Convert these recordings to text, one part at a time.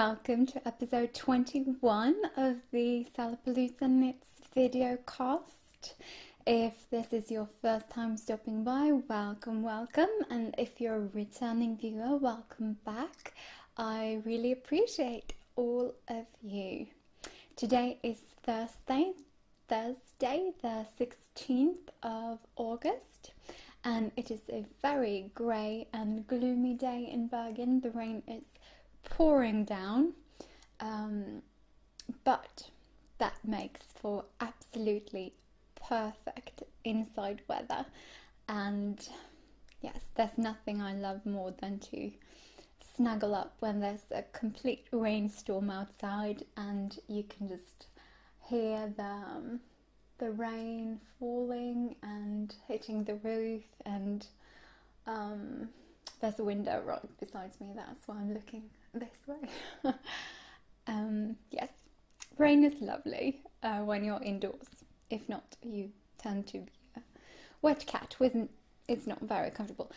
welcome to episode 21 of the Salapaloosa Knits video cast. If this is your first time stopping by, welcome, and if you're a returning viewer, welcome back. I really appreciate all of you. Today is Thursday, the 16th of August, and it is a very grey and gloomy day in Bergen. The rain is pouring down, but that makes for absolutely perfect inside weather. And yes, there's nothing I love more than to snuggle up when there's a complete rainstorm outside and you can just hear the rain falling and hitting the roof, and there's a window right beside me, that's why I'm looking this way. Yes, rain is lovely when you're indoors. If not, you tend to be a wet cat. It's not very comfortable.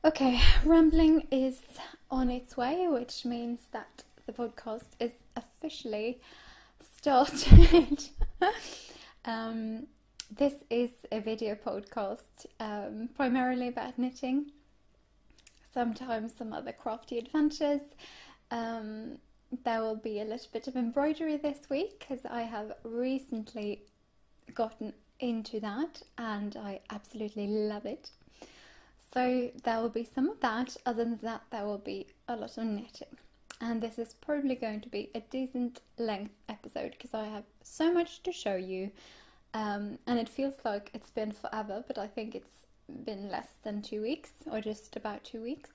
Okay, rambling is on its way, which means that the podcast is officially started. This is a video podcast primarily about knitting, sometimes some other crafty adventures. There will be a little bit of embroidery this week because I have recently gotten into that and I absolutely love it. So there will be some of that. Other than that, there will be a lot of knitting. And this is probably going to be a decent length episode because I have so much to show you. And it feels like it's been forever, but I think it's been less than 2 weeks, or just about 2 weeks.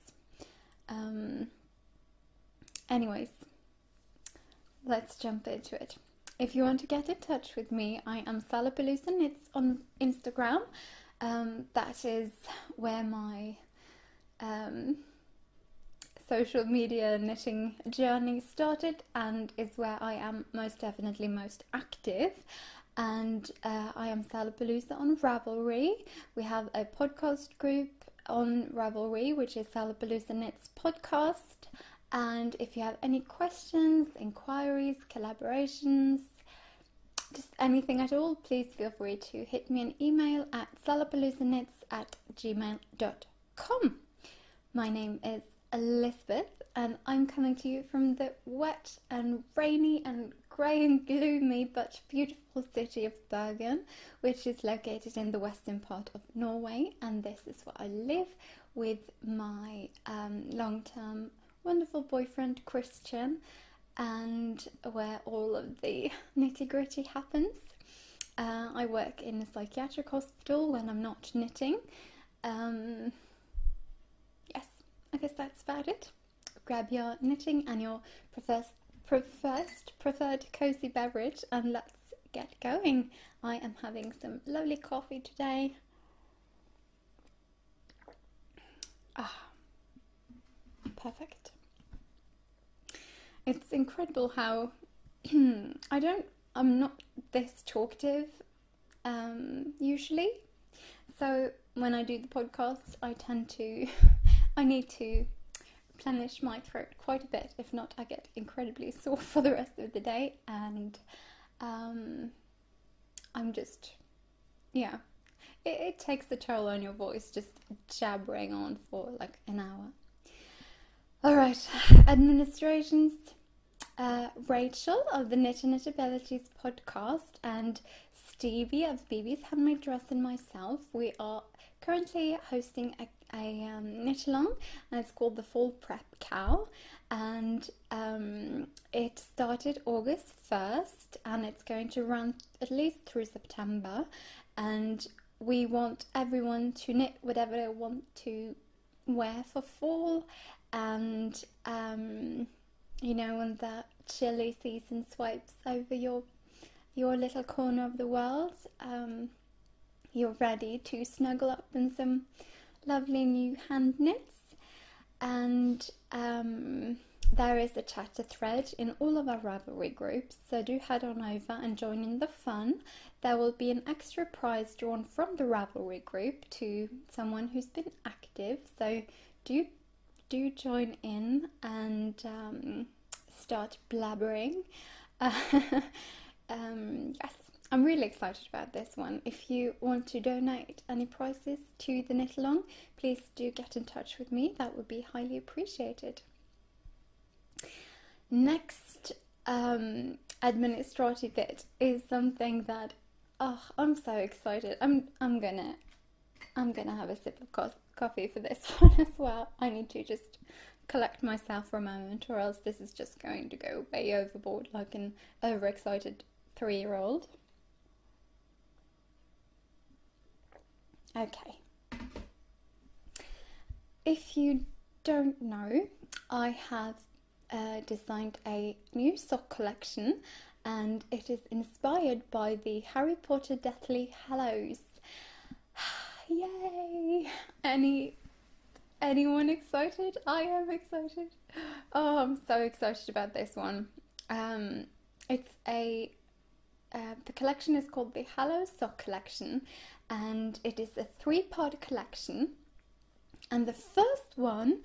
Anyways, let's jump into it. If you want to get in touch with me, I am Salapaloosa. It's on Instagram. That is where my social media knitting journey started, and is where I am most definitely most active. And I am Salapaloosa on Ravelry. We have a podcast group on Ravelry, which is Salapaloosa Knits Podcast. And if you have any questions, inquiries, collaborations, just anything at all, please feel free to hit me an email at salapaloosanknits@gmail.com. My name is Elizabeth, and I'm coming to you from the wet and rainy and grey and gloomy but beautiful city of Bergen, which is located in the western part of Norway. And this is where I live with my long-term wonderful boyfriend Christian, and where all of the nitty-gritty happens. I work in a psychiatric hospital when I'm not knitting. Yes, I guess that's about it. Grab your knitting and your preferred cozy beverage and let's get going. I am having some lovely coffee today. Perfect. It's incredible how I'm not this talkative usually. So when I do the podcast, I need to replenish my throat quite a bit. If not, I get incredibly sore for the rest of the day. And I'm just, yeah, it takes a toll on your voice just jabbering on for like an hour. Alright, administrations. Rachel of the Knit and Knitabilities podcast and Stevie of BB's Handmade Dress and myself, we are currently hosting a knit-along, and it's called the Fall Prep Cow, and it started August 1st and it's going to run at least through September, and we want everyone to knit whatever they want to wear for fall. And you know, when the chilly season swipes over your little corner of the world, you're ready to snuggle up in some lovely new hand knits. And there is a chatter thread in all of our Ravelry groups, so do head on over and join in the fun. There will be an extra prize drawn from the Ravelry group to someone who's been active, so do join in and start blabbering. Yes, I'm really excited about this one. If you want to donate any prizes to the knit along, please do get in touch with me. That would be highly appreciated. Next administrative bit is something that I'm so excited. I'm gonna have a sip of coffee for this one as well. I need to just collect myself for a moment, or else this is just going to go way overboard like an overexcited 3-year-old. Okay. If you don't know, I have designed a new sock collection, and it is inspired by the Harry Potter Deathly Hallows. Yay! Anyone excited? I am excited. Oh, I'm so excited about this one. It's the collection is called the Hallows Sock Collection, and it is a 3-part collection. And the first one,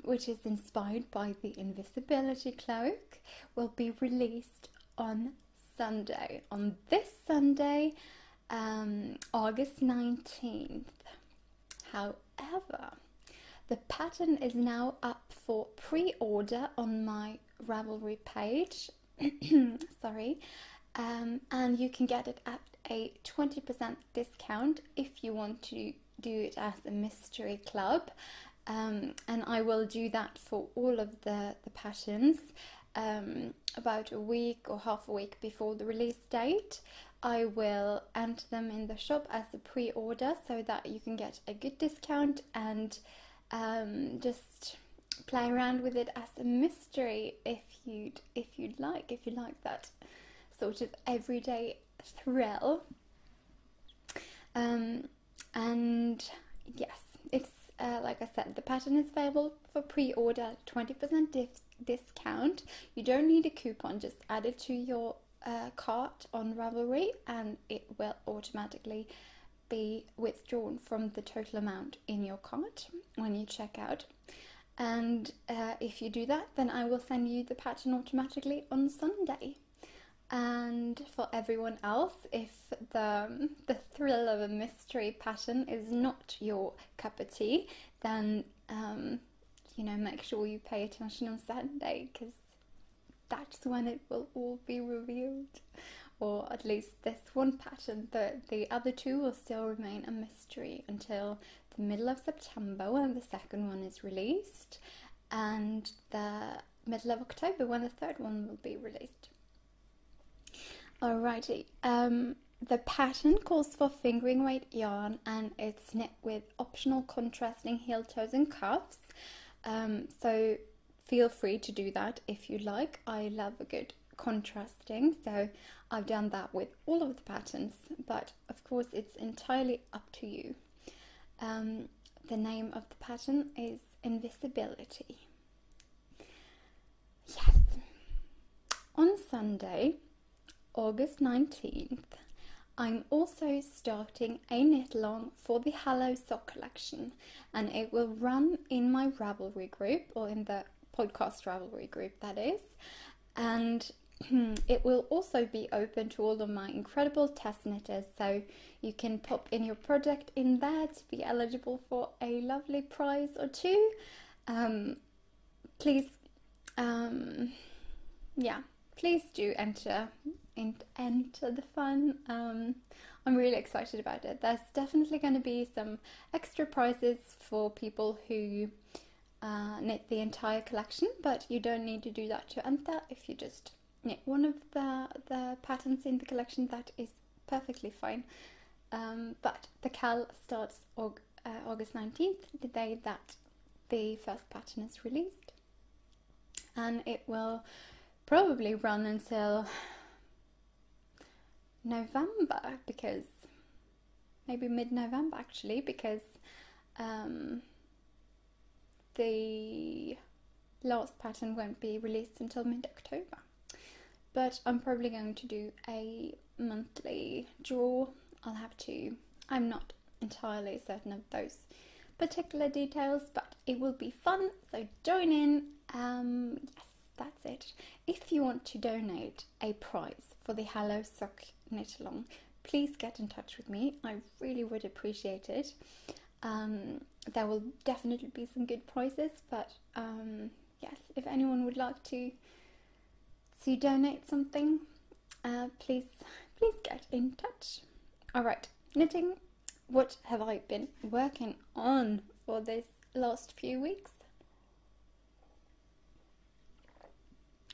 which is inspired by the Invisibility cloak, will be released on Sunday. On this Sunday, August 19th. However, the pattern is now up for pre-order on my Ravelry page. Sorry. And you can get it at a 20% discount if you want to do it as a mystery club. And I will do that for all of the patterns about a week or half a week before the release date. I will enter them in the shop as a pre-order so that you can get a good discount and just play around with it as a mystery if you like that sort of everyday thrill. And yes, it's like I said, the pattern is available for pre-order, 20% discount. You don't need a coupon, just add it to your cart on Ravelry and it will automatically be withdrawn from the total amount in your cart when you check out. And if you do that, then I will send you the pattern automatically on Sunday. And for everyone else, if the thrill of a mystery pattern is not your cup of tea, then make sure you pay attention on Saturday, because that's when it will all be revealed, or at least this one pattern. The other two will still remain a mystery until the middle of September, when the second one is released, and the middle of October when the third one will be released. Alrighty, the pattern calls for fingering weight yarn, and it's knit with optional contrasting heel, toes and cuffs, so feel free to do that if you like. I love a good contrasting, so I've done that with all of the patterns, but of course it's entirely up to you. The name of the pattern is Invisibility. Yes. On Sunday, August 19th, I'm also starting a knit along for the Hallows sock collection, and it will run in my Ravelry group, or in the podcast Ravelry group, that is, and it will also be open to all of my incredible test knitters, so you can pop in your project in there to be eligible for a lovely prize or two. Please do enter the fun. I'm really excited about it. There's definitely going to be some extra prizes for people who knit the entire collection, but you don't need to do that to enter. If you just knit one of the patterns in the collection, that is perfectly fine. But the cal starts August 19th, the day that the first pattern is released, and it will probably run until November, because maybe mid-November actually, because the last pattern won't be released until mid-October. But I'm probably going to do a monthly draw. I'm not entirely certain of those particular details, but it will be fun, so join in. Yes, that's it. If you want to donate a prize for the Hallows sock knit along, please get in touch with me. I really would appreciate it. There will definitely be some good prizes, but yes, if anyone would like to donate something, please get in touch. Alright, knitting. What have I been working on for this last few weeks?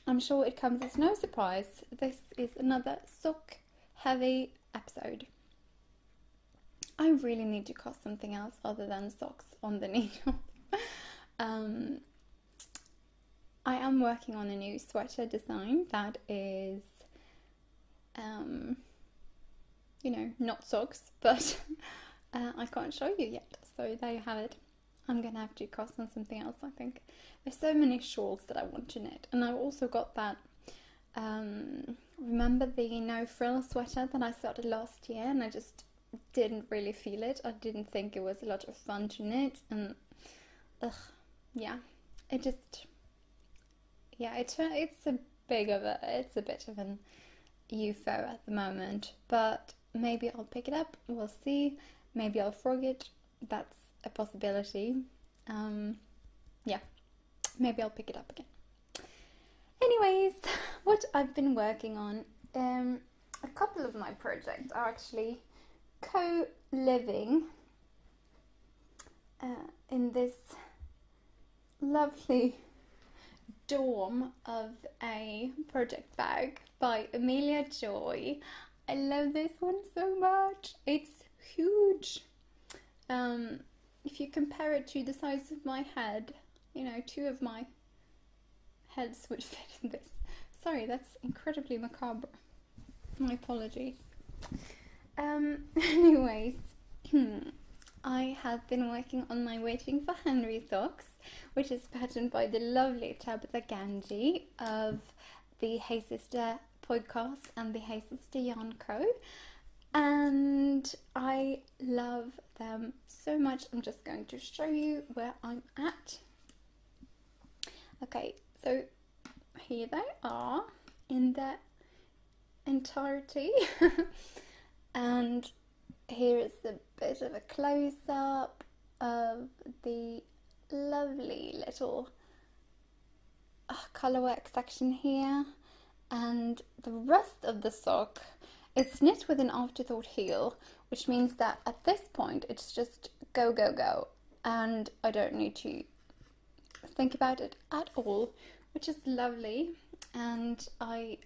I'm sure it comes as no surprise. This is another sock heavy episode. I really need to cast something else other than socks on the needle. I am working on a new sweater design that is, you know, not socks, but I can't show you yet. So there you have it. I'm gonna have to cast on something else, I think. There's so many shawls that I want to knit, and I've also got that. Remember the no frill sweater that I started last year, and I just didn't really feel it. I didn't think it was a lot of fun to knit, and yeah, it just, yeah, it's a bit of an UFO at the moment, but maybe I'll pick it up. We'll see. Maybe I'll frog it. That's a possibility. Yeah, maybe I'll pick it up again. Anyways, what I've been working on, a couple of my projects are actually co-living in this lovely dorm of a project bag by Amelia Joy. I love this one so much. It's huge. If you compare it to the size of my head, you know, 2 of my heads would fit in this. Sorry, that's incredibly macabre. My apologies. Anyways, I have been working on my Waiting for Henry socks, which is patterned by the lovely Tabitha Ganji of the Hey Sister podcast and the Hey Sister Yarn Co. And I love them so much. I'm just going to show you where I'm at. Okay, so here they are in their entirety. And here is a bit of a close-up of the lovely little colourwork section here, and the rest of the sock is knit with an afterthought heel, which means that at this point it's just go, go, go, and I don't need to think about it at all, which is lovely. And I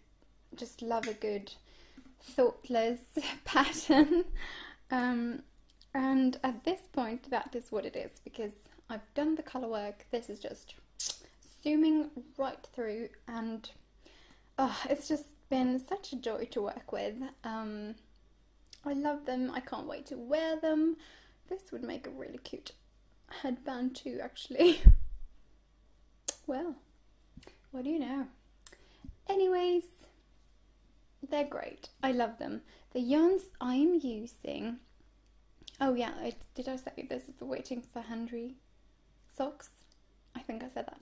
just love a good thoughtless pattern, and at this point that is what it is, because I've done the colour work. This is just zooming right through, and it's just been such a joy to work with. I love them. I can't wait to wear them. This would make a really cute headband too, actually. Well, what do you know? Anyways, they're great. I love them. The yarns I'm using, oh yeah, did I say this is the Waiting for Henry socks? I think I said that.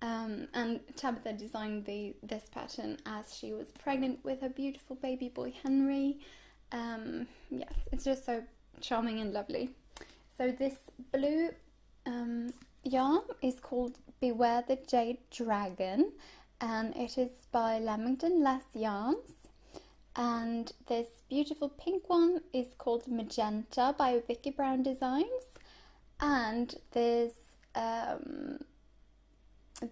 And Tabitha designed this pattern as she was pregnant with her beautiful baby boy Henry. Yes, it's just so charming and lovely. So this blue yarn is called Beware the Jade Dragon, and it is by Lamington Lass Yarns. And this beautiful pink one is called Magenta by Vicky Brown Designs. And this the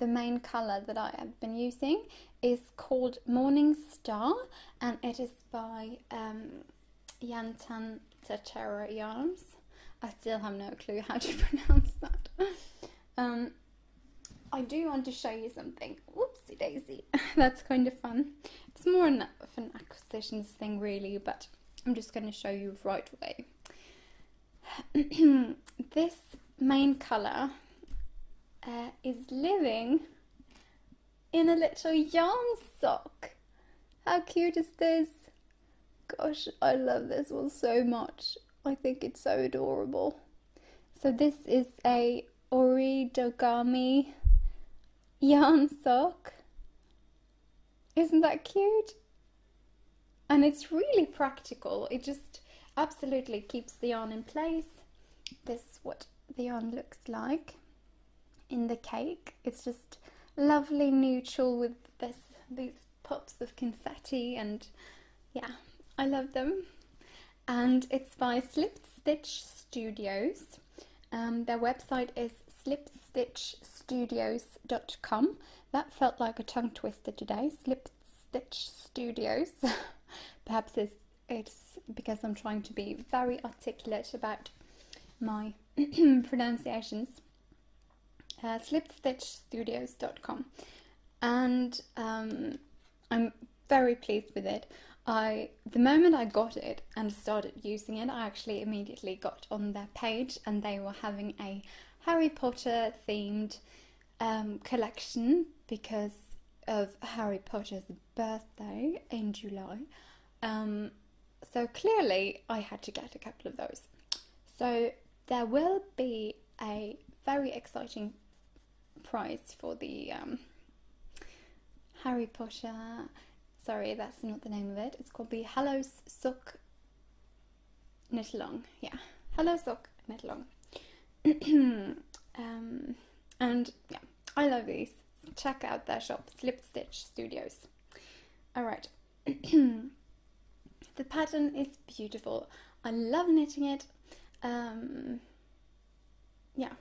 main colour that I have been using is called Morning Star, and it is by Yantan Tatera Yarns. I still have no clue how to pronounce that. I do want to show you something. Whoopsie daisy. That's kind of fun. It's more of an acquisitions thing really, but I'm just going to show you right away. This main colour is living in a little yarn sock. How cute is this? Gosh, I love this one so much. I think it's so adorable. So this is a Oridogami yarn sock, Isn't that cute? And it's really practical. It just absolutely keeps the yarn in place. This is what the yarn looks like in the cake. It's just lovely neutral with these pops of confetti, and yeah, I love them. And it's by Slip Stitch Studios. Their website is slipstitchstudios.com. That felt like a tongue twister today. Slip Stitch Studios. Perhaps it's because I'm trying to be very articulate about my pronunciations. Slipstitchstudios.com, and I'm very pleased with it. The moment I got it and started using it, I actually immediately got on their page, and they were having a Harry Potter themed collection because of Harry Potter's birthday in July. So clearly I had to get a couple of those. So there will be a very exciting prize for the Harry Potter. Sorry, that's not the name of it. It's called the Hallows Sock Knit Along. Yeah, Hallows Sock Knit Along. And yeah, I love these. Check out their shop, Slip Stitch Studios. Alright. The pattern is beautiful. I love knitting it. Yeah,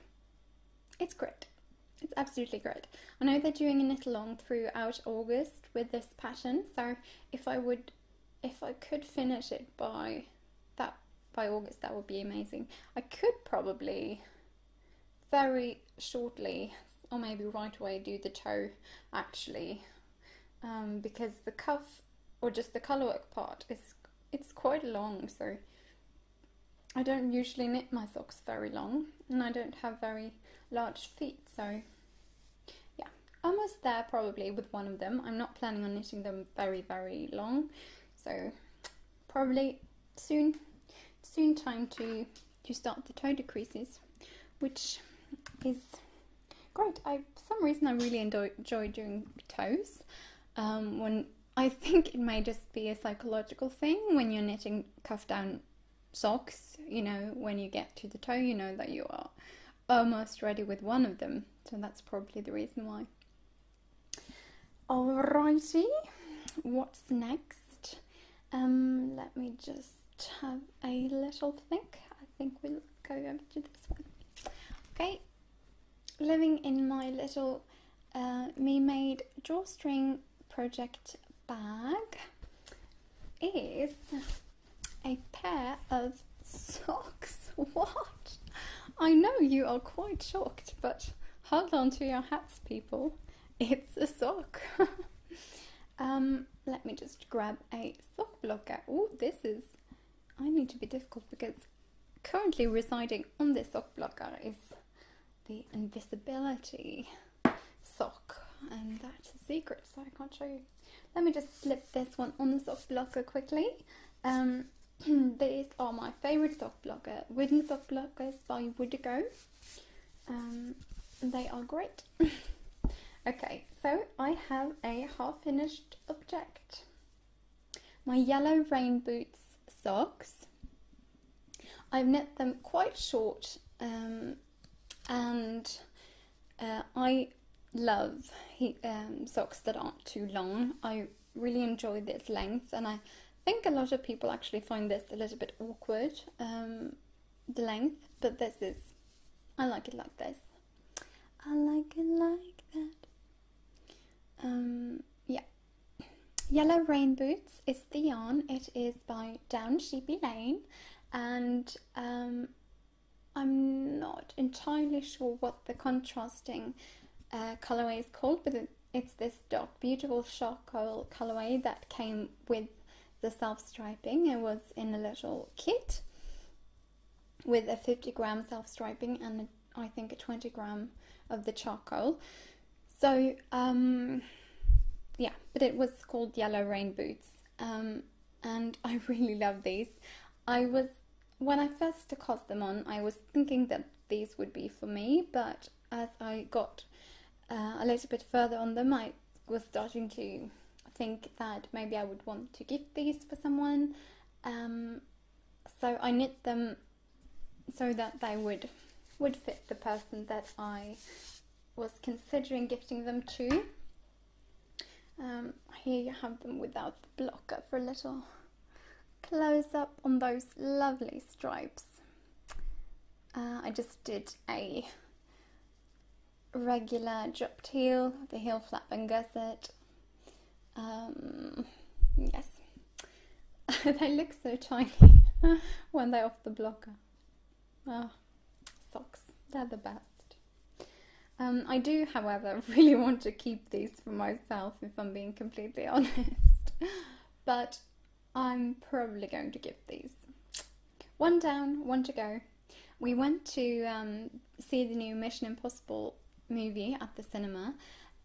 it's great. It's absolutely great. I know they're doing a knit along throughout August with this pattern, so if I could finish it by August, that would be amazing. I could probably very shortly, or maybe right away, do the toe actually, because the cuff or just the colourwork part it's quite long, so I don't usually knit my socks very long, and I don't have very large feet, so yeah, almost there probably with one of them. I'm not planning on knitting them very, very long, so probably soon time to start the toe decreases, which is great. For some reason I really enjoy doing toes. When I think it may just be a psychological thing when you're knitting cuff down socks, you know, when you get to the toe, you know that you are almost ready with one of them, so that's probably the reason why. Alrighty, what's next? Let me just have a little think. I think we'll go over to this one. Okay, living in my little me-made drawstring project bag is a pair of socks. What? I know you are quite shocked, but hold on to your hats, people. It's a sock. Let me just grab a sock blocker. Oh, I need to be difficult because currently residing on this sock blocker is the Invisibility sock, and that's a secret, so I can't show you. Let me just slip this one on the sock blocker quickly. These are my favourite sock blocker, wooden sock blockers by Woodigo. They are great. Okay, so I have a half-finished object. My yellow rain boots socks. I've knit them quite short, and I love socks that aren't too long. I really enjoy this length, and I think a lot of people actually find this a little bit awkward, the length, but I like it like this. I like it like that. Yeah. Yellow Rain Boots is the yarn. It is by Down Sheepy Lane, and I'm not entirely sure what the contrasting colourway is called, but it's this dark, beautiful charcoal colourway that came with the self-striping. It was in a little kit with a 50-gram self-striping and I think a 20-gram of the charcoal. So yeah, but it was called Yellow Rain Boots, and I really love these. When I first took them on, I was thinking that these would be for me, but as I got a little bit further on them, I was starting to think that maybe I would want to gift these for someone. So I knit them so that they would fit the person that I was considering gifting them to. Here you have them without the blocker for a little close up on those lovely stripes. I just did a regular dropped heel, the heel flap and gusset. Yes, they look so tiny when they're off the blocker. Oh, socks, they're the best. I do, however, really want to keep these for myself, if I'm being completely honest. But I'm probably going to give these. One down, one to go. We went to see the new Mission Impossible movie at the cinema,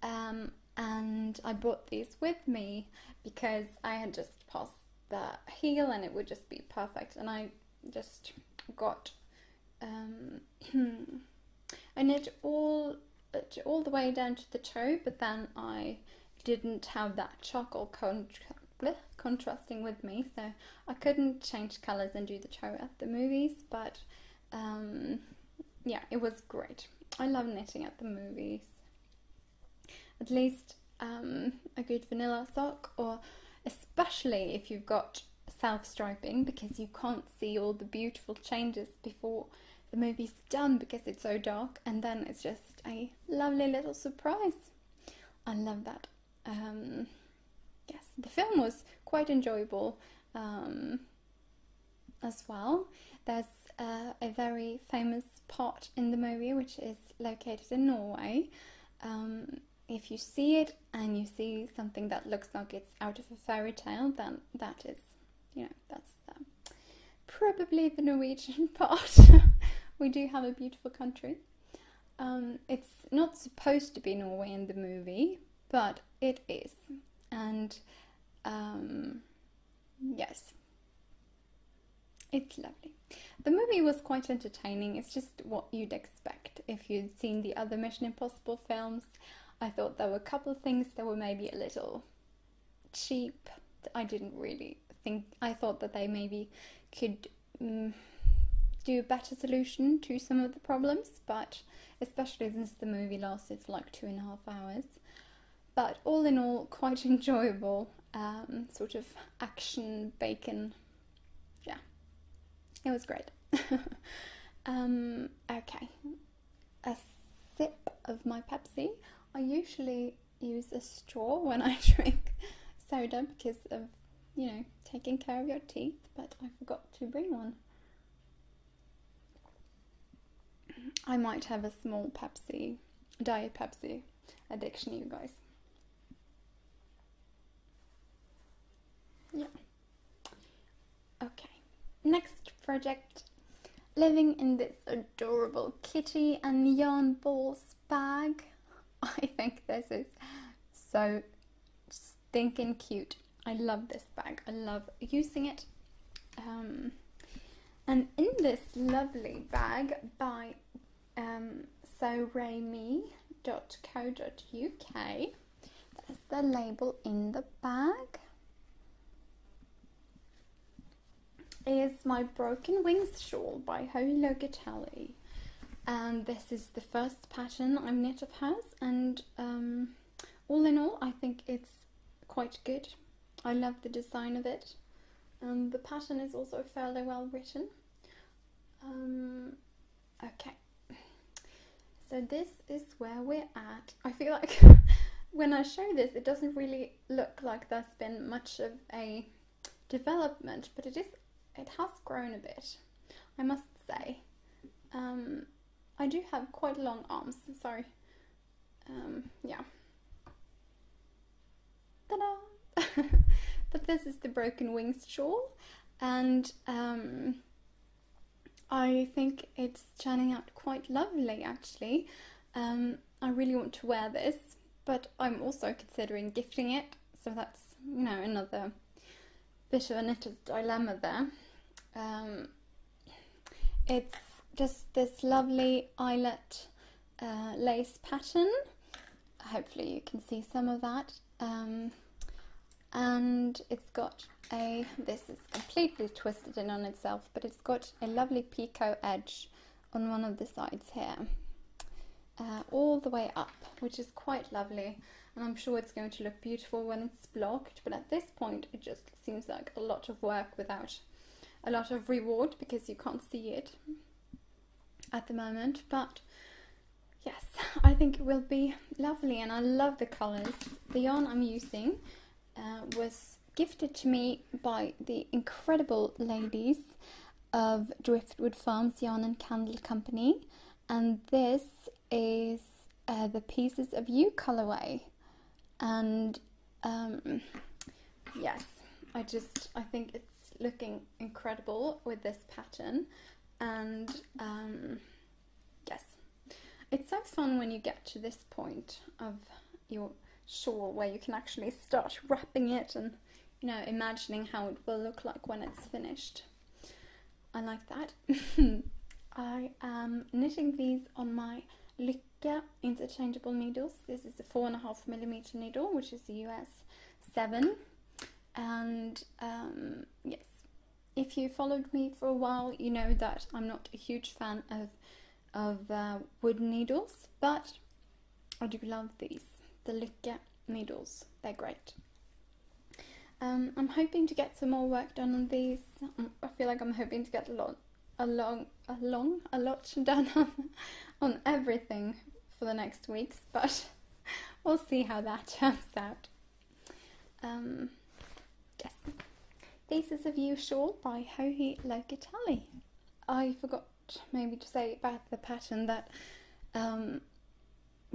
and I brought these with me because I had just passed the heel and it would just be perfect. And I just got I knit all the way down to the toe, but then I didn't have that charcoal contrasting with me, so I couldn't change colours and do the toe at the movies. But yeah, it was great. I love knitting at the movies. At least a good vanilla sock, or especially if you've got self-striping, because you can't see all the beautiful changes before the movie's done because it's so dark, and then it's just a lovely little surprise. I love that. Yes, the film was quite enjoyable as well. There's a very famous part in the movie which is located in Norway. If you see it and you see something that looks like it's out of a fairy tale, then that is, you know, that's probably the Norwegian part. We do have a beautiful country. It's not supposed to be Norway in the movie, but it is. And yes, it's lovely. The movie was quite entertaining. It's just what you'd expect if you'd seen the other Mission Impossible films. I thought there were a couple of things that were maybe a little cheap. I didn't really think, I thought that they maybe could do a better solution to some of the problems, but especially since the movie lasted for like 2.5 hours. But all in all, quite enjoyable, sort of action bacon. Yeah, it was great. Okay, a sip of my Pepsi. I usually use a straw when I drink soda because of, you know, taking care of your teeth, but I forgot to bring one. I might have a small Pepsi, Diet Pepsi addiction, you guys. Yeah. Okay. Next project. Living in this adorable kitty and yarn balls bag. I think this is so stinking cute. I love this bag. I love using it. And in this lovely bag by sewrayme.co.uk, that's the label in the bag, is my Broken Wings shawl by Holy Logatelli. And this is the first pattern I've knit of hers, and all in all I think it's quite good. I love the design of it, and the pattern is also fairly well written. Okay, so this is where we're at. I feel like when I show this, it doesn't really look like there's been much of a development, but it has grown a bit, I must say. I do have quite long arms, sorry. Yeah. Ta-da! But this is the Broken Wings shawl, and I think it's turning out quite lovely, actually. I really want to wear this, but I'm also considering gifting it, so that's, you know, another bit of a knitter's dilemma there. It's just this lovely eyelet lace pattern. Hopefully you can see some of that. and it's got a, this is completely twisted in on itself, but it's got a lovely picot edge on one of the sides here, all the way up, which is quite lovely, and I'm sure it's going to look beautiful when it's blocked, but at this point it just seems like a lot of work without a lot of reward, because you can't see it at the moment. But yes, I think it will be lovely, and I love the colours. The yarn I'm using was gifted to me by the incredible ladies of Driftwood Farms Yarn and Candle Company, and this is the Pieces of You colourway. And yes, I think it's looking incredible with this pattern, and yes, it's so fun when you get to this point of your shawl where you can actually start wrapping it and, you know, imagining how it will look like when it's finished. I like that. I am knitting these on my Lycka interchangeable needles. This is a 4.5mm needle, which is the US 7. And yes, if you followed me for a while, you know that I'm not a huge fan of wooden needles, but I do love these, the Lycka needles. They're great. I'm hoping to get some more work done on these. I feel like I'm hoping to get a lot done on everything for the next weeks, but we'll see how that turns out. Yes, Pieces of You shawl by Hohi Locatelli. I forgot maybe to say about the pattern that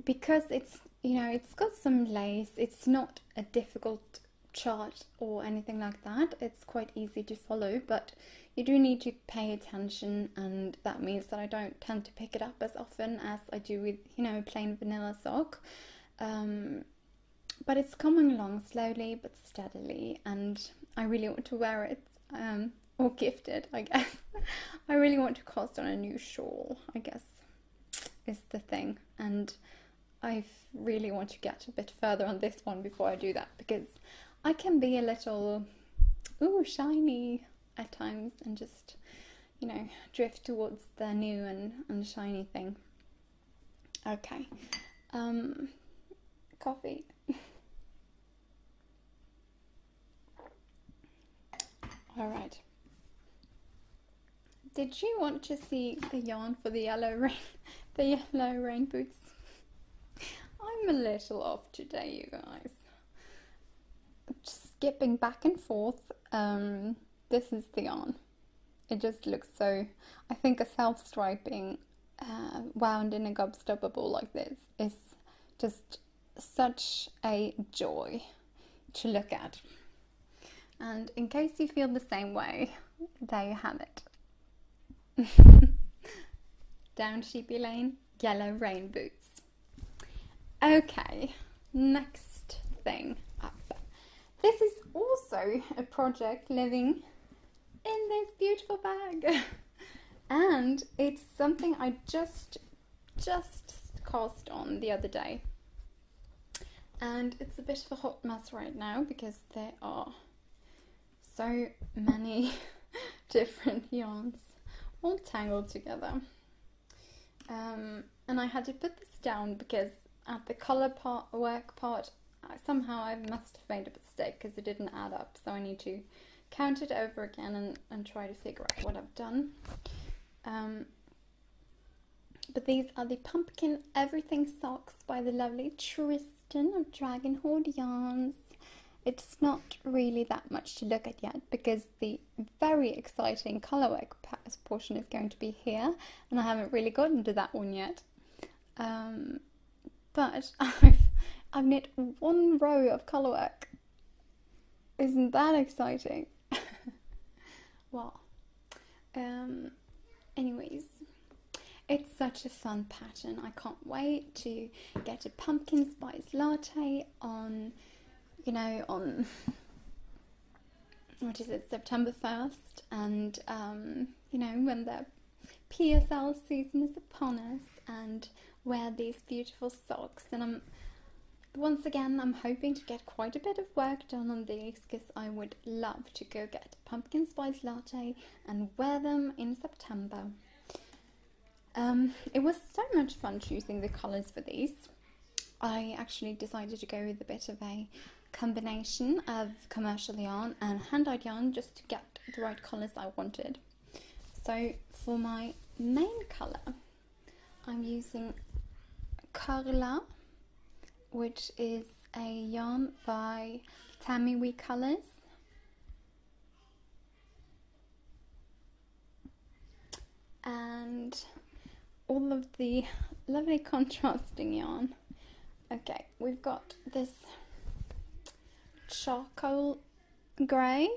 because it's, you know, it's got some lace, it's not a difficult chart or anything like that. It's quite easy to follow, but you do need to pay attention, and that means that I don't tend to pick it up as often as I do with, you know, a plain vanilla sock. But it's coming along slowly but steadily, and I really want to wear it, or gift it, I guess. I really want to cast on a new shawl, I guess, is the thing, and I really want to get a bit further on this one before I do that, because I can be a little shiny at times and just, you know, drift towards the new and shiny thing. Okay, coffee. All right. Did you want to see the yarn for the yellow rain boots? I'm a little off today, you guys. Skipping back and forth. This is the yarn. It just looks so, I think a self-striping wound in a gobstopper ball like this is just such a joy to look at. And in case you feel the same way, there you have it. Down Sheepy Lane, yellow rain boots. Okay, next thing up. This is also a project living in this beautiful bag. And it's something I just cast on the other day. And it's a bit of a hot mess right now because there are so many different yarns all tangled together. And I had to put this down because at the colour work part, somehow I must have made a mistake because it didn't add up. So I need to count it over again and try to figure out what I've done. But these are the Pumpkin Everything Socks by the lovely Tristan of Dragon Hoard Yarns. It's not really that much to look at yet because the very exciting colourwork portion is going to be here, and I haven't really gotten to that one yet. But I've knit one row of colourwork. Isn't that exciting? Well, anyways, it's such a fun pattern. I can't wait to get a pumpkin spice latte on, you know, on, what is it, September 1st, and, you know, when the PSL season is upon us, and wear these beautiful socks. And I'm once again, I'm hoping to get quite a bit of work done on these because I would love to go get a pumpkin spice latte and wear them in September. It was so much fun choosing the colours for these. I actually decided to go with a bit of a combination of commercial yarn and hand-dyed yarn just to get the right colours I wanted. So for my main colour, I'm using Carla, which is a yarn by Tammy Wee Colours. And all of the lovely contrasting yarn. Okay, we've got this charcoal grey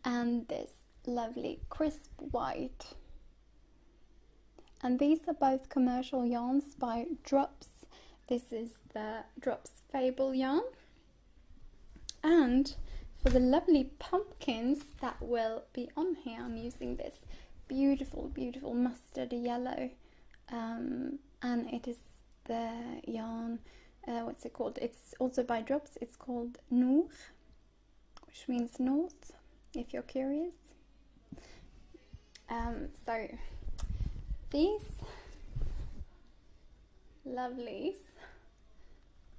and this lovely crisp white. And these are both commercial yarns by Drops. This is the Drops Fable yarn. And for the lovely pumpkins that will be on here, I'm using this beautiful, beautiful mustard yellow. And it is the yarn, what's it called? It's also by Drops. It's called Noor, which means north, if you're curious. So these lovelies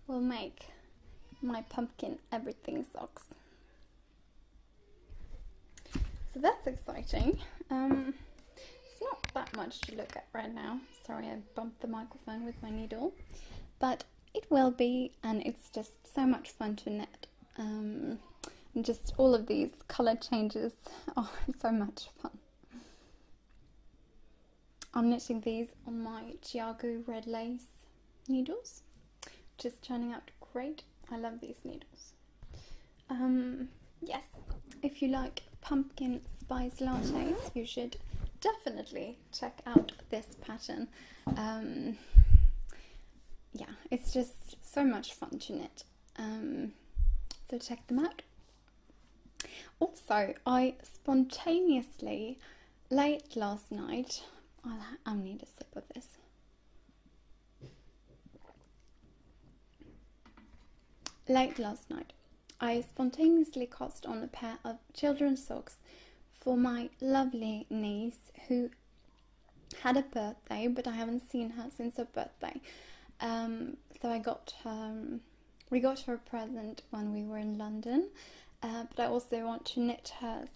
will make my pumpkin everything socks. So that's exciting. It's not that much to look at right now. Sorry, I bumped the microphone with my needle. But it will be, and it's just so much fun to knit. And just all of these colour changes are so much fun. I'm knitting these on my Chiago red lace needles, which is turning out great. I love these needles. Yes, if you like pumpkin spice lattes, you should definitely check out this pattern. Yeah, it's just so much fun to knit. So check them out. Also, I spontaneously, late last night, I'll need a sip of this. Late last night, I spontaneously cast on a pair of children's socks for my lovely niece who had a birthday, but I haven't seen her since her birthday. So we got her a present when we were in London, but I also want to knit her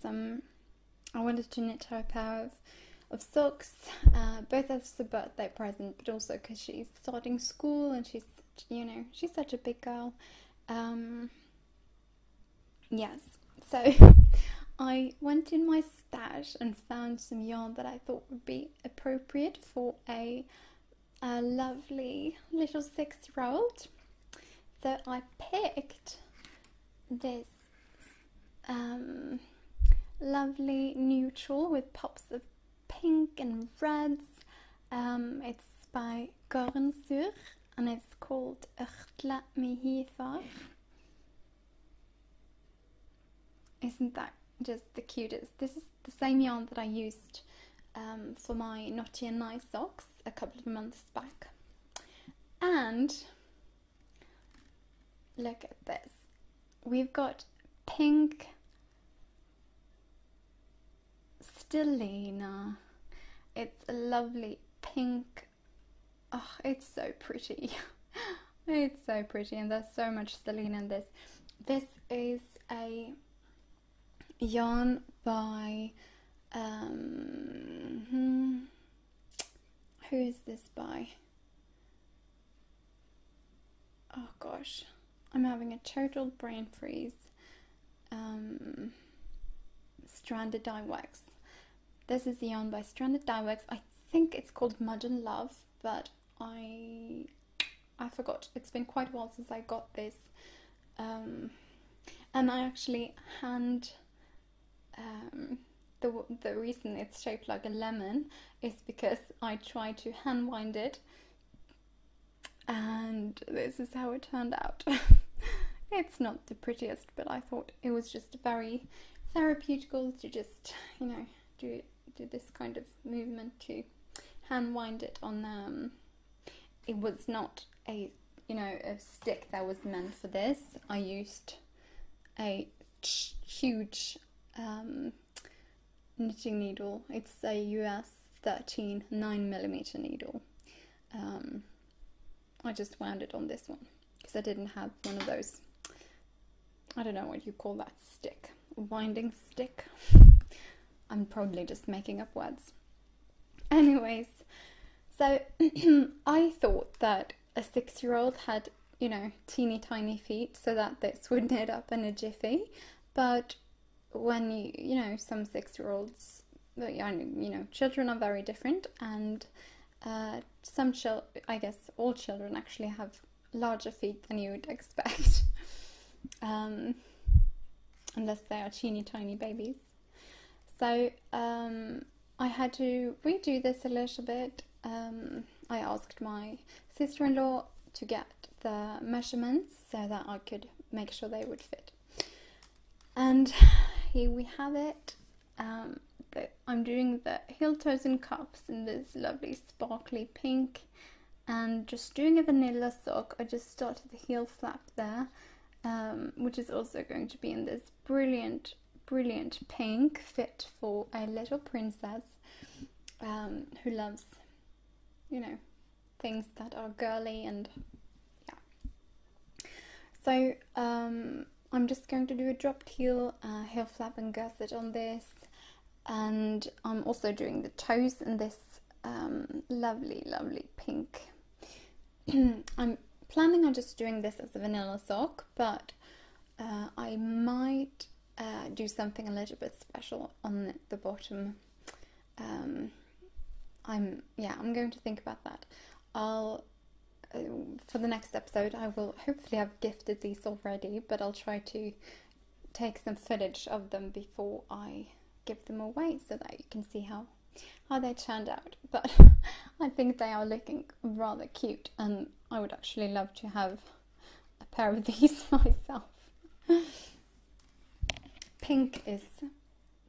I wanted to knit her a pair of socks, both as a birthday present, but also because she's starting school and she's such a big girl. Yes, so I went in my stash and found some yarn that I thought would be appropriate for a lovely little 6-year-old. So I picked this lovely neutral with pops of pink and reds. It's by Gorensur and it's called Ørtle Mihifar. Isn't that just the cutest? This is the same yarn that I used for my Naughty and Nice socks a couple of months back. And look at this. We've got pink stellina. It's a lovely pink. Oh, it's so pretty. It's so pretty, and there's so much stellina in this. This is a yarn by who is this by? Oh gosh, I'm having a total brain freeze. Stranded Dye Wax. This is the yarn by Stranded Dye Wax. I think it's called Mud and Love, but I forgot. It's been quite a while since I got this, and I actually the reason it's shaped like a lemon is because I tried to hand wind it, and this is how it turned out. It's not the prettiest, but I thought it was just very therapeutical to just, do this kind of movement to hand wind it on. It was not a you know, a stick that was meant for this. I used a huge knitting needle. It's a US 13 9mm needle. I just wound it on this one because I didn't have one of those, I don't know what you call that stick, winding stick. I'm probably just making up words. Anyways, so I thought that a 6-year-old had, you know, teeny tiny feet so that this would knit up in a jiffy. But when you know, some 6-year-olds, you know, children are very different, and I guess all children actually have larger feet than you would expect, unless they are teeny tiny babies. So I had to redo this a little bit. I asked my sister-in-law to get the measurements so that I could make sure they would fit. And here we have it. I'm doing the heel, toes and cuffs in this lovely sparkly pink, and just doing a vanilla sock. I just started the heel flap there, which is also going to be in this brilliant pink, fit for a little princess who loves, you know, things that are girly. And yeah, so I'm just going to do a dropped heel, heel flap and gusset on this, and I'm also doing the toes in this lovely pink. I'm planning on just doing this as a vanilla sock, but I might do something a little bit special on the bottom. I'm going to think about that. I'll for the next episode I will hopefully have gifted these already, but I'll try to take some footage of them before I give them away so that you can see how they turned out. But I think they are looking rather cute, and I would actually love to have a pair of these myself. Pink is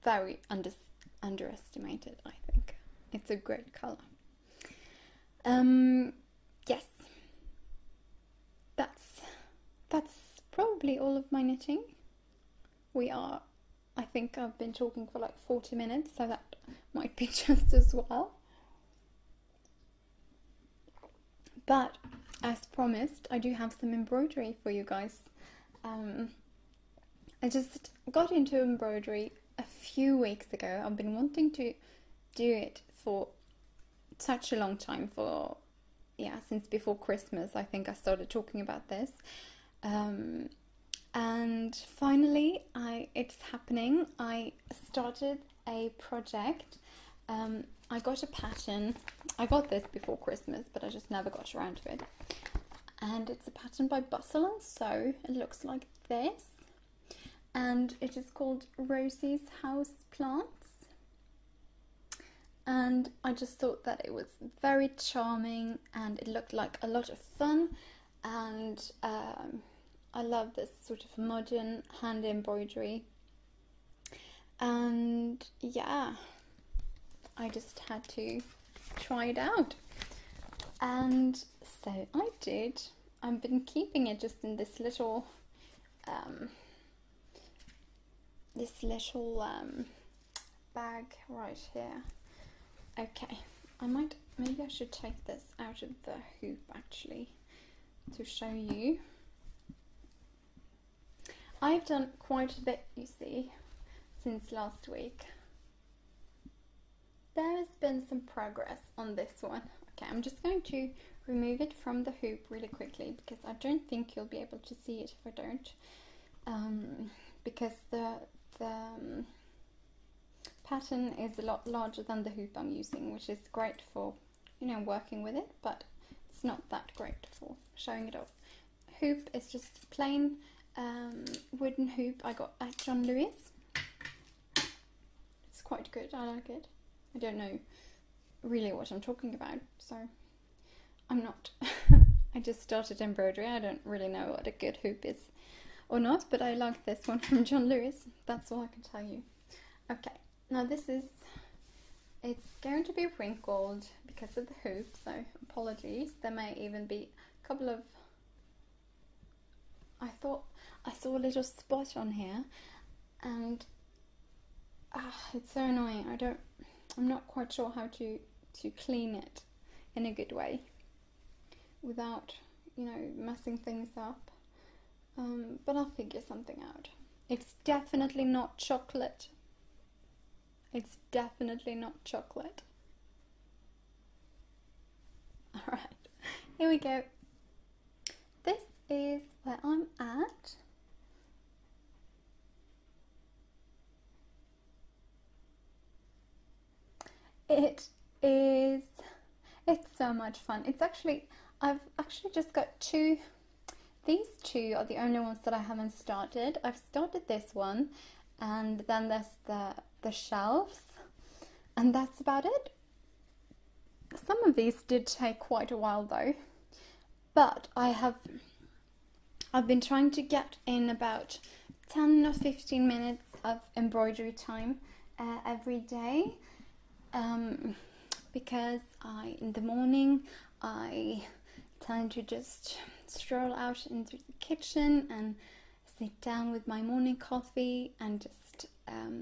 very underestimated, I think. It's a great colour. Yes, that's probably all of my knitting. I think I've been talking for like 40 minutes, so that might be just as well. But as promised, I do have some embroidery for you guys. I just got into embroidery a few weeks ago. I've been wanting to do it for such a long time, since before Christmas. I think I started talking about this. And finally, it's happening. I started a project. I got a pattern. I got this before Christmas, but I just never got around to it. And it's a pattern by Bustle and Sew. It looks like this. And it is called Rosie's House Plants. And I just thought that it was very charming, and it looked like a lot of fun. And I love this sort of modern hand embroidery. And yeah, I just had to try it out. And so I did. I've been keeping it just in this little bag right here. Okay, maybe I should take this out of the hoop actually to show you. I've done quite a bit, you see, since last week. There has been some progress on this one. Okay, I'm just going to remove it from the hoop really quickly, because I don't think you'll be able to see it if I don't. Because the pattern is a lot larger than the hoop I'm using, which is great for, you know, working with it, but it's not that great for showing it off. Hoop is just plain wooden hoop I got at John Lewis. It's quite good, I like it. I don't know really what I'm talking about, so I'm not. I just started embroidery. I don't really know what a good hoop is or not, but I like this one from John Lewis. That's all I can tell you. Okay, now it's going to be wrinkled because of the hoop, so apologies. There may even be a couple of I thought I saw a little spot on here, and it's so annoying. I'm not quite sure how to clean it in a good way without, you know, messing things up. But I'll figure something out. It's definitely not chocolate. It's definitely not chocolate. Alright, here we go. This is where I'm at. It's so much fun. I've actually just got two. These two are the only ones that I haven't started. I've started this one, and then there's the shelves, and that's about it. Some of these did take quite a while though, but I've been trying to get in about 10 or 15 minutes of embroidery time every day, because in the morning I tend to just stroll out into the kitchen and sit down with my morning coffee and just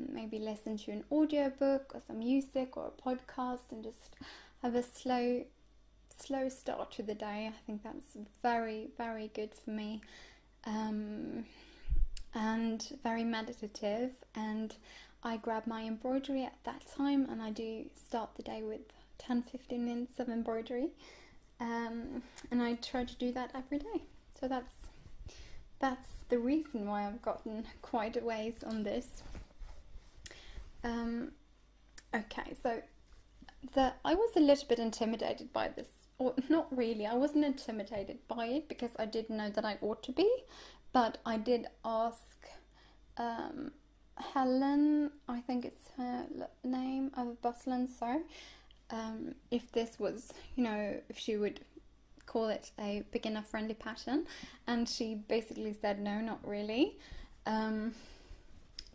maybe listen to an audiobook or some music or a podcast and just have a slow start to the day. I think that's very, very good for me, and very meditative. And I grab my embroidery at that time, and I do start the day with 10-15 minutes of embroidery, and I try to do that every day. So that's the reason why I've gotten quite a ways on this. Okay, so I was a little bit intimidated by this, or not really. I wasn't intimidated by it because I didn't know that I ought to be, but I did ask Helen, I think it's her name, of Bustle and Sew, if this was, you know, if she would call it a beginner friendly pattern, and she basically said no, not really,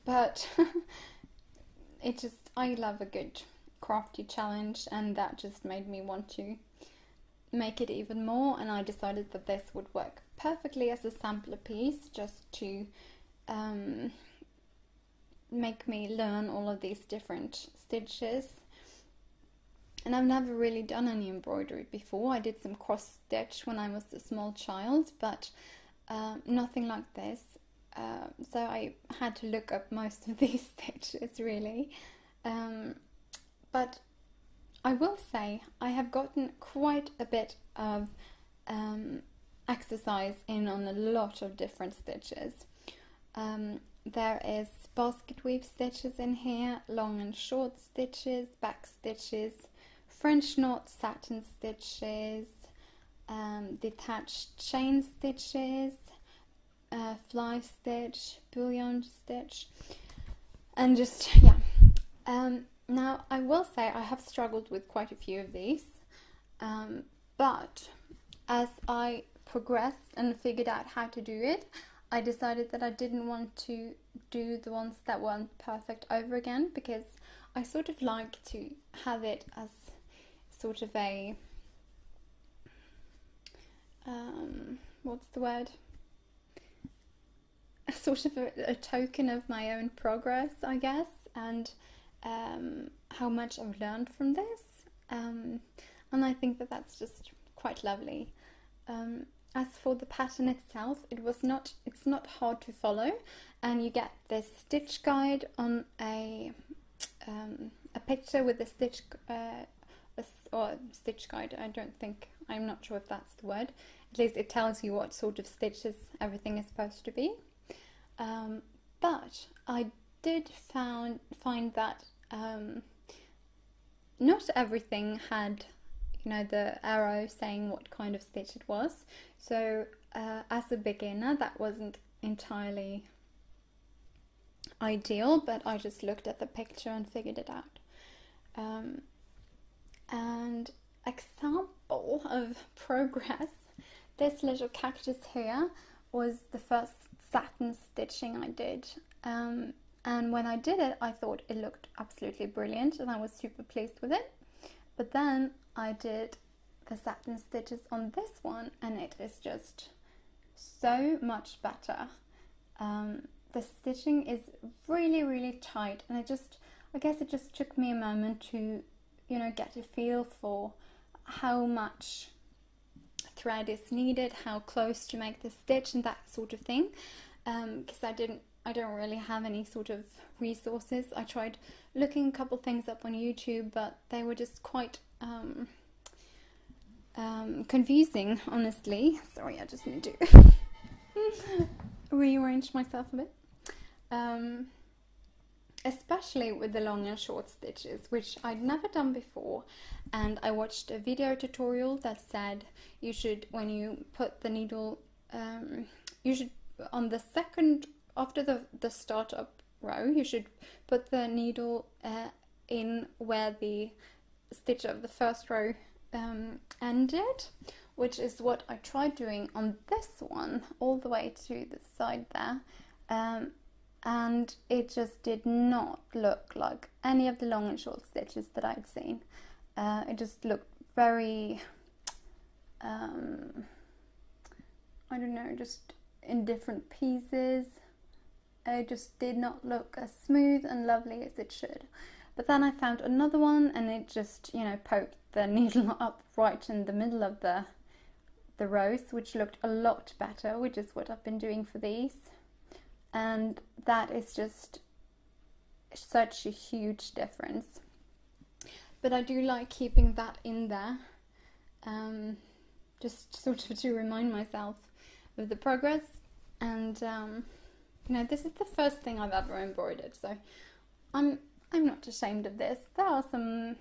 but I love a good crafty challenge, and that just made me want to make it even more, and I decided that this would work perfectly as a sampler piece, just to make me learn all of these different stitches. And I've never really done any embroidery before. I did some cross stitch when I was a small child, but nothing like this. So I had to look up most of these stitches, really. But I will say I have gotten quite a bit of exercise in on a lot of different stitches. There is basket weave stitches in here, long and short stitches, back stitches, French knot satin stitches, detached chain stitches, fly stitch, bullion stitch, and just, yeah. Now I will say I have struggled with quite a few of these, but as I progressed and figured out how to do it, I decided that I didn't want to do the ones that weren't perfect over again, because I sort of like to have it as sort of a what's the word? A sort of a token of my own progress, I guess, and how much I've learned from this, and I think that that's just quite lovely. As for the pattern itself, it's not hard to follow, and you get this stitch guide on a picture with a stitch stitch guide. I'm not sure if that's the word. At least it tells you what sort of stitches everything is supposed to be. But I did find that not everything had, you know, the arrow saying what kind of stitch it was. So as a beginner, that wasn't entirely ideal, but I just looked at the picture and figured it out. And example of progress, this little cactus here was the first satin stitching I did, and when I did it, I thought it looked absolutely brilliant and I was super pleased with it. But then I did the satin stitches on this one, and it is just so much better. The stitching is really, really tight, and I guess it just took me a moment to, you know, get a feel for how much thread is needed, how close to make the stitch, and that sort of thing. Because I don't really have any sort of resources. I tried looking a couple things up on YouTube, but they were just quite confusing, honestly. Sorry, I just need to rearrange myself a bit. Especially with the long and short stitches, which I'd never done before, and I watched a video tutorial that said you should, when you put the needle, you should, on the second, after the startup row, you should put the needle in where the stitch of the first row ended, which is what I tried doing on this one, all the way to the side there. And it just did not look like any of the long and short stitches that I'd seen. It just looked very, I don't know, just in different pieces. It just did not look as smooth and lovely as it should. But then I found another one, and it just, you know, poked the needle up right in the middle of the rows, which looked a lot better, which is what I've been doing for these. And that is just such a huge difference. But I do like keeping that in there, just sort of to remind myself of the progress. And you know, this is the first thing I've ever embroidered, so I'm not ashamed of this. There are some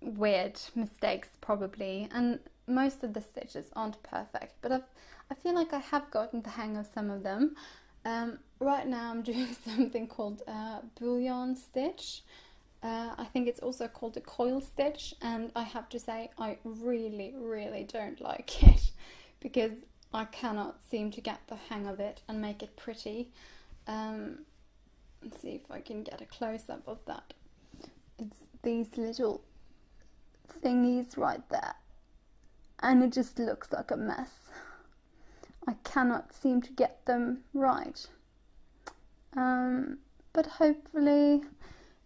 weird mistakes probably, and most of the stitches aren't perfect, but I feel like I have gotten the hang of some of them. Right now I'm doing something called bullion stitch. I think it's also called a coil stitch, and I have to say I really, really don't like it because I cannot seem to get the hang of it and make it pretty. Let's see if I can get a close-up of that. It's these little thingies right there, and it just looks like a mess. I cannot seem to get them right, but hopefully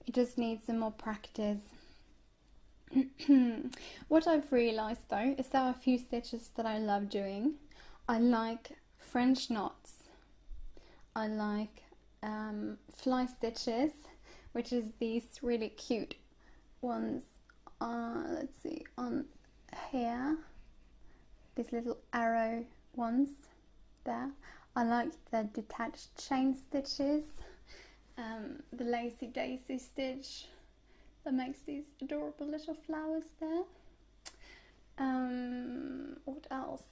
it just needs some more practice. What I've realised though is there are a few stitches that I love doing. I like French knots, I like fly stitches, which is these really cute ones, let's see, on here, these little arrow ones there. I like the detached chain stitches, the lacy daisy stitch that makes these adorable little flowers there. What else?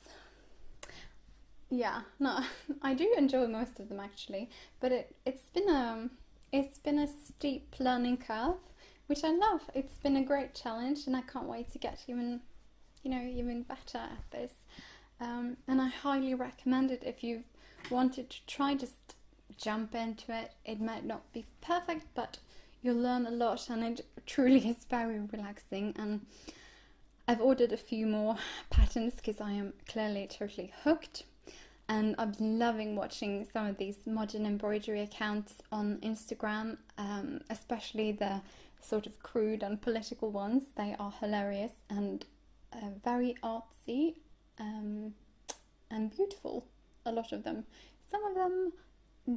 Yeah, no, I do enjoy most of them actually, but it's been a steep learning curve, which I love. It's been a great challenge, and I can't wait to get even better at this. And I highly recommend it if you wanted to try. Just jump into it. It might not be perfect, but you'll learn a lot, and it truly is very relaxing. And I've ordered a few more patterns because I am clearly totally hooked. And I've been loving watching some of these modern embroidery accounts on Instagram, especially the sort of crude and political ones. They are hilarious and very artsy and beautiful, a lot of them. Some of them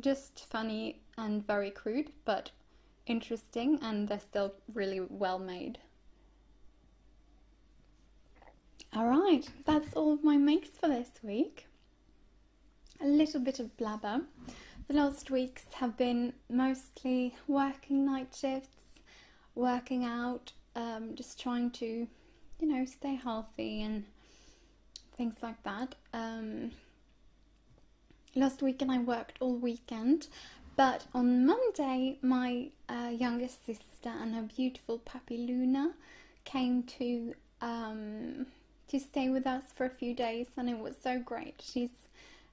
just funny and very crude, but interesting, and they're still really well made. Alright, that's all of my makes for this week. A little bit of blabber. The last weeks have been mostly working night shifts, working out, just trying to, stay healthy and things like that. Last weekend I worked all weekend, but on Monday my youngest sister and her beautiful puppy Luna came to stay with us for a few days, and it was so great. She's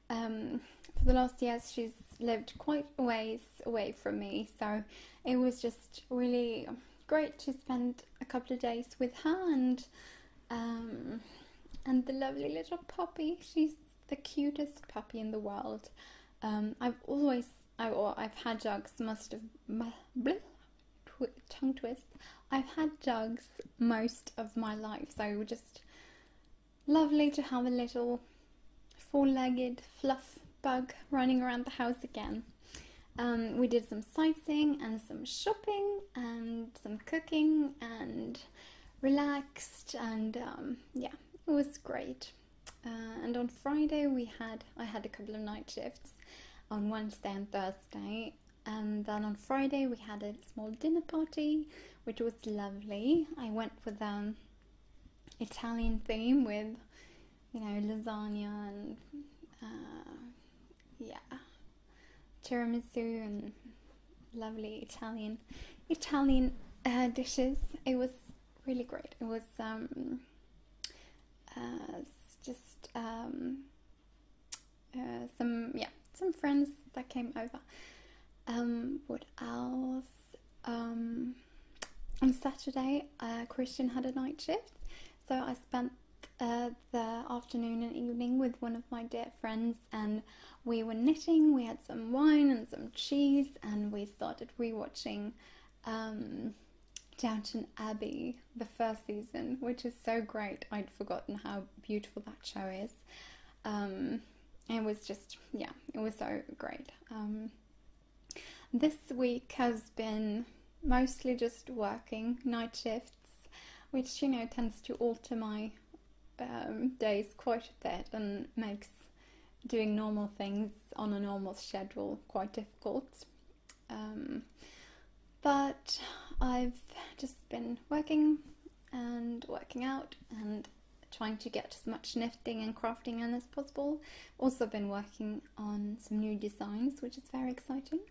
for the last years she's lived quite a ways away from me, so it was just really great to spend a couple of days with her and the lovely little puppy. She's the cutest puppy in the world. I've had Jugs tongue twist. I've had Jugs most of my life, so it was just lovely to have a little four-legged fluff bug running around the house again. We did some sightseeing and some shopping and some cooking and relaxed, and yeah, it was great. And on Friday I had a couple of night shifts on Wednesday and Thursday, and then on Friday we had a small dinner party, which was lovely. I went with Italian theme with, you know, lasagna and yeah, tiramisu and lovely Italian dishes. It was really great. It was just some friends that came over. What else? On Saturday, Christian had a night shift, so I spent the afternoon and evening with one of my dear friends, and we were knitting. We had some wine and some cheese, and we started rewatching Downton Abbey, the first season, which is so great. I'd forgotten how beautiful that show is. It was just, yeah, it was so great. This week has been mostly just working night shifts, which, you know, tends to alter my days quite a bit and makes doing normal things on a normal schedule quite difficult. But I've just been working and working out and trying to get as much knitting and crafting in as possible. Also been working on some new designs, which is very exciting.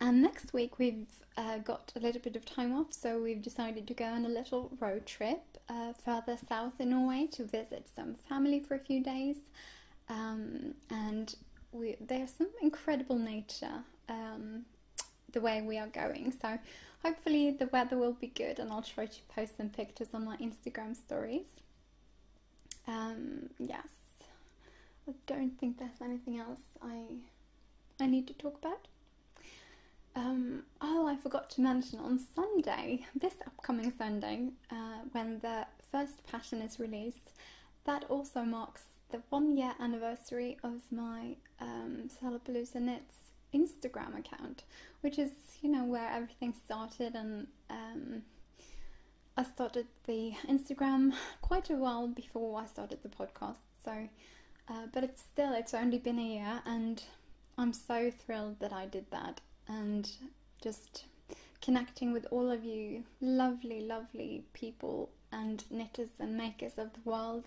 And next week we've got a little bit of time off, so we've decided to go on a little road trip further south in Norway to visit some family for a few days. And there's some incredible nature the way we are going, so hopefully the weather will be good, and I'll try to post some pictures on my Instagram stories. Yes, I don't think there's anything else I need to talk about. Oh, I forgot to mention, on Sunday, this upcoming Sunday, when the first Passion is released, that also marks the 1-year anniversary of my Salapaloosa Knits Instagram account, which is, you know, where everything started. And I started the Instagram quite a while before I started the podcast, so but it's only been a year, and I'm so thrilled that I did that, and just connecting with all of you lovely people and knitters and makers of the world,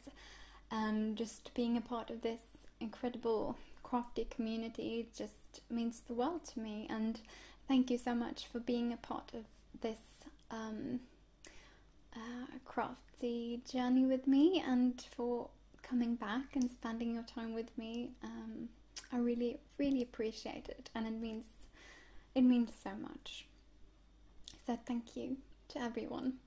and just being a part of this incredible crafty community just means the world to me. And thank you so much for being a part of this crafty journey with me, and for coming back and spending your time with me. I really appreciate it, and it means so much. So thank you to everyone,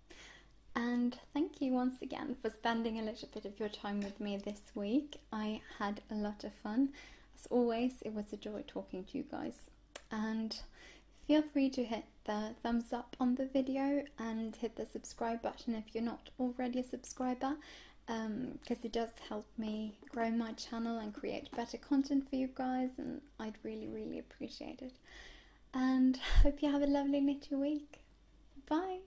and thank you once again for spending a little bit of your time with me this week. I had a lot of fun. As always, it was a joy talking to you guys, and feel free to hit the thumbs up on the video and hit the subscribe button if you're not already a subscriber, because it does help me grow my channel and create better content for you guys, and I'd really appreciate it. And hope you have a lovely knitting week. Bye!